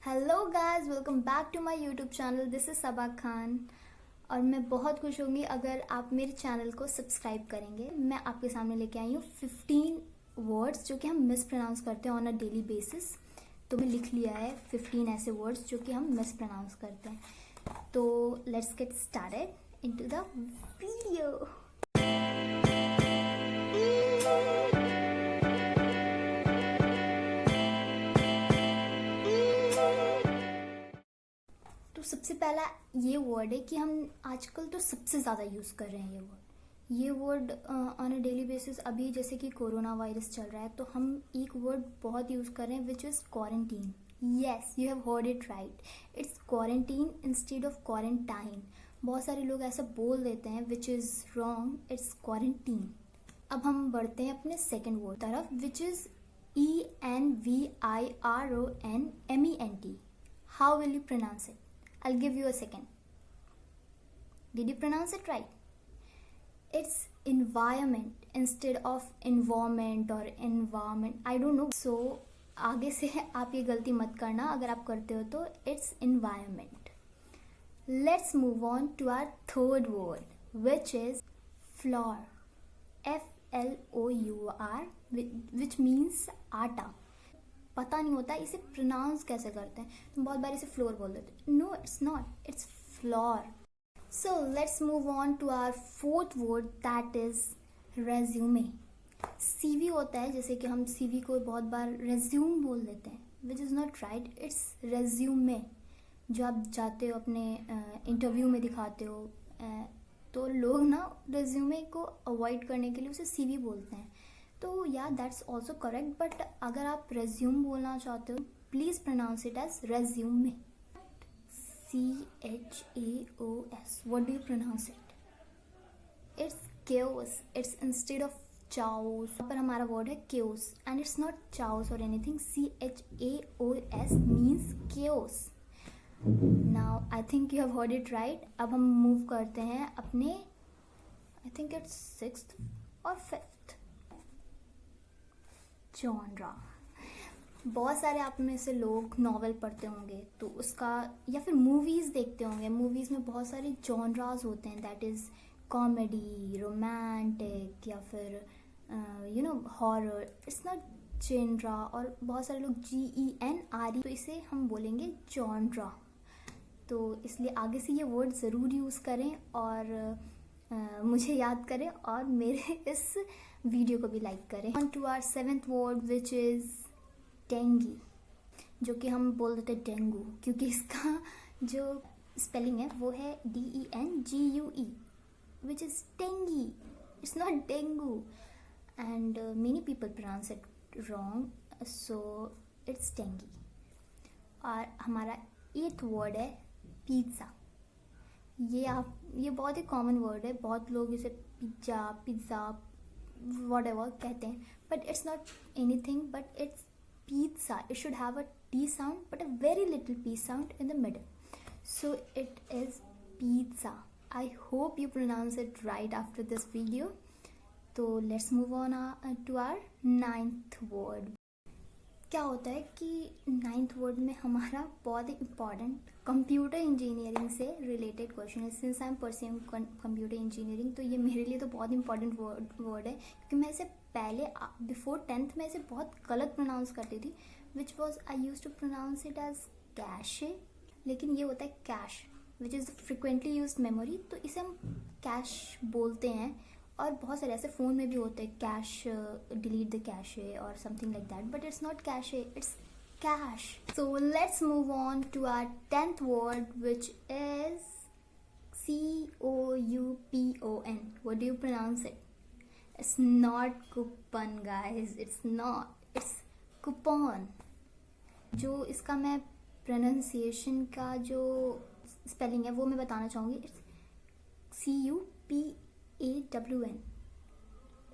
Hello guys, welcome back to my YouTube channel. This is Saba Khan और मैं बहुत खुश होंगी अगर आप मेरे चैनल को सब्सक्राइब करेंगे। मैं आपके सामने लेके आई हूँ 15 वर्ड्स जो कि हम मिस प्रोनाउंस करते हैं ऑन अ डेली बेसिस। तो मैं लिख लिया है 15 ऐसे वर्ड्स जो कि हम मिस प्रोनाउंस करते हैं। तो let's get started into the video. तो सबसे पहला ये वर्ड है कि हम आजकल तो सबसे ज़्यादा यूज़ कर रहे हैं ये word on a daily basis. अभी जैसे कि कोरोना वायरस चल रहा है तो हम एक वर्ड बहुत यूज़ कर रहे हैं which is quarantine. Yes, you have heard it right, it's quarantine instead of quarantine. बहुत सारे लोग ऐसा बोल देते हैं which is wrong, it's quarantine. अब हम बढ़ते हैं अपने सेकेंड वर्ड तरफ which is ENVIRONMENT। How will you pronounce it? I'll give you a second. Did you pronounce it right? It's environment instead of environment or environment. I don't know. So आगे से आप ये गलती मत करना, अगर आप करते हो तो it's environment. Let's move on to our third word which is flour. FLOUR which means आटा। पता नहीं होता इसे प्रोनाउंस कैसे करते हैं, तो बहुत बार इसे फ्लोर बोल देते हैं। No, it's not, it's floor. So let's move on to our fourth word that is resume. CV होता है, जैसे कि हम सीवी को बहुत बार रेज्यूम बोल देते हैं which is not right, it's resume. जो आप जाते हो अपने इंटरव्यू में दिखाते हो तो लोग ना रेज्यूमे को अवॉइड करने के लिए उसे सीवी बोलते हैं। तो या दैट्स ऑल्सो करेक्ट, बट अगर आप रेज्यूम बोलना चाहते हो please pronounce it as resume. CHAOS, what do you pronounce it? It's chaos, it's instead of chaos। पर हमारा वर्ड है chaos and it's not chaos और anything. CHAOS means chaos। Now I think you have heard it right. अब हम move करते हैं अपने I think it's 6th और 5th जॉनरा। बहुत सारे आप में से लोग नॉवेल पढ़ते होंगे तो उसका या फिर मूवीज़ देखते होंगे। मूवीज़ में बहुत सारे जॉनराज होते हैं, दैट इज़ कॉमेडी, रोमांटिक या फिर हॉरर। It's not genre. और बहुत सारे लोग GENRE, तो इसे हम बोलेंगे जॉनरा। तो इसलिए आगे से ये वर्ड ज़रूर यूज़ करें और मुझे याद करें और मेरे इस वीडियो को भी लाइक करें। On to our 7th word which is dengue, जो कि हम बोल देते हैं डेंगू, क्योंकि इसका जो स्पेलिंग है वो है DENGUE which is dengue. It's not dengue and many people pronounce it wrong, so it's dengue. और हमारा 8th वर्ड है पिज़्ज़ा। ये बहुत ही कॉमन वर्ड है, बहुत लोग इसे पिज़्ज़ा whatever कहते हैं, but it's not anything but it's pizza. It should have a T sound but a very little P sound in the middle, so it is pizza. I hope you pronounce it right after this video. So let's move on to our 9th word. क्या होता है कि 9th word में हमारा बहुत ही important computer engineering से related question है। Since I am pursuing computer engineering तो ये मेरे लिए तो बहुत इंपॉर्टेंट वर्ड है, क्योंकि मैं इसे पहले बिफोर 10th में इसे बहुत गलत प्रोनाउंस करती थी, which was I use to pronounce it as cache, लेकिन ये होता है cache which is frequently use memory, तो इसे हम कैश बोलते हैं। और बहुत सारे ऐसे फ़ोन में भी होते हैं कैश, डिलीट द कैशे और something like that, but it's not cache, it's cache. So let's move on to our 10th word which is COUPON। What do you pronounce it? It's not coupon guys, it's not, it's coupon. जो इसका मैं pronunciation का जो spelling है वो मैं बताना चाहूँगी। It's CUPAWN।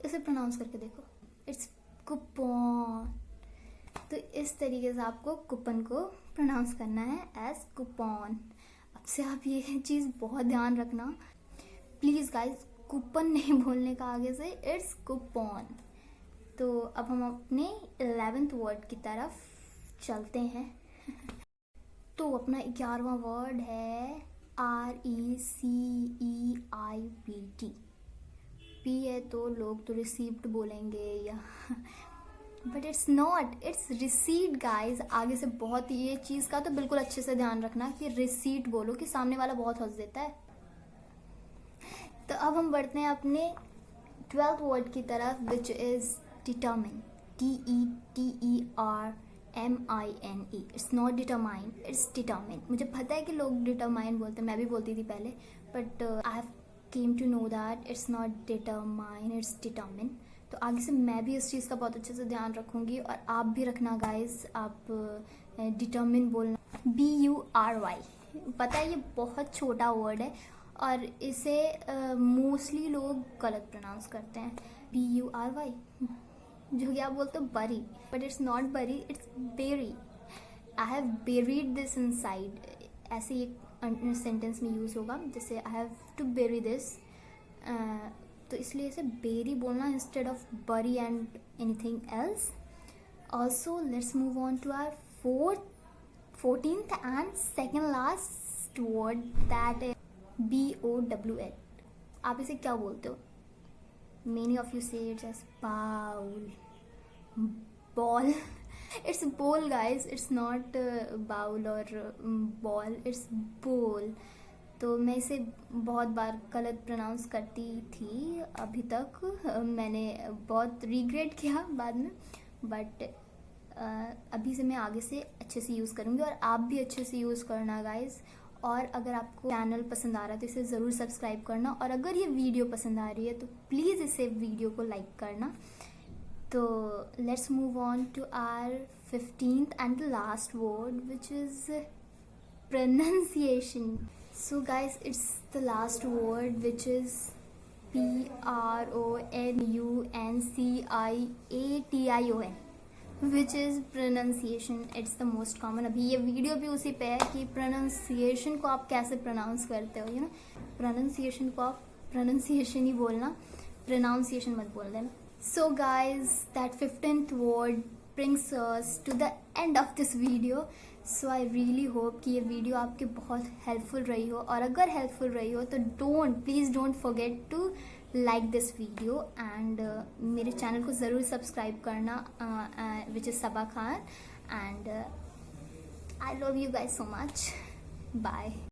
इसे प्रोनाउंस करके देखो, इट्स कूपन। तो इस तरीके से आपको कूपन को प्रोनाउंस करना है एज कूपन। अब से आप ये चीज़ बहुत ध्यान रखना प्लीज़ गाइज, कूपन नहीं बोलने का आगे से, इट्स कूपन। तो अब हम अपने 11th वर्ड की तरफ चलते हैं। तो अपना 11वां वर्ड है RECEIPT। पी है तो लोग तो रिसीव्ड बोलेंगे या but it's not, it's receipt guys. आगे से बहुत ये चीज़ का तो बिल्कुल अच्छे से ध्यान रखना कि रिसीट बोलो, कि सामने वाला बहुत हंस देता है। तो अब हम बढ़ते हैं अपने 12th वर्ड की तरफ, which is determine. DETERMINE। It's not determine, it's determine. मुझे पता है कि लोग डिटरमाइन बोलते हैं, मैं भी बोलती थी पहले, but I have came to know that it's not determine, it's determine. तो आगे से मैं भी इस चीज़ का बहुत अच्छे से ध्यान रखूंगी, और आप भी रखना गाइस। आप डिटरमिन बोलना, BURY। पता है ये बहुत छोटा वर्ड है और इसे मोस्टली लोग गलत प्रोनाउंस करते हैं, BURY, जो कि आप बोलते हो bury, but it's not bury, it's bury. I have buried this inside, ऐसे एक सेंटेंस में यूज होगा, जैसे I have to bury this, तो इसलिए इसे बेरी बोलना instead of bury and anything else. Also let's move on to our 14th and second last word, that is BOWL। आप इसे क्या बोलते हो? Many of you say it as bowl, ball. It's bowl guys, it's not bowl or ball, it's bowl। तो मैं इसे बहुत बार गलत प्रोनाउंस करती थी अभी तक, मैंने बहुत रिग्रेट किया बाद में, बट अभी से मैं आगे से अच्छे से यूज़ करूँगी, और आप भी अच्छे से यूज़ करना गाइज। और अगर आपको चैनल पसंद आ रहा है तो इसे ज़रूर सब्सक्राइब करना, और अगर ये वीडियो पसंद आ रही है तो प्लीज़ इसे वीडियो को लाइक करना। तो let's move on to our 15th and last word, which is pronunciation। So guys, it's the last word, which is PRONUNCIATION, which is pronunciation। It's the most common। अभी ये video भी उसी पे है कि pronunciation को आप कैसे pronounce करते हो, pronunciation को आप pronunciation ही बोलना, pronunciation मत बोल देना। So guys, that 15th word brings us to the end of this video। So I really hope कि ये वीडियो आपके बहुत हेल्पफुल रही हो, और अगर हेल्पफुल रही हो तो please don't forget to like this video, and मेरे चैनल को ज़रूर सब्सक्राइब करना, which is Saba Khan, and I love you guys so much. Bye.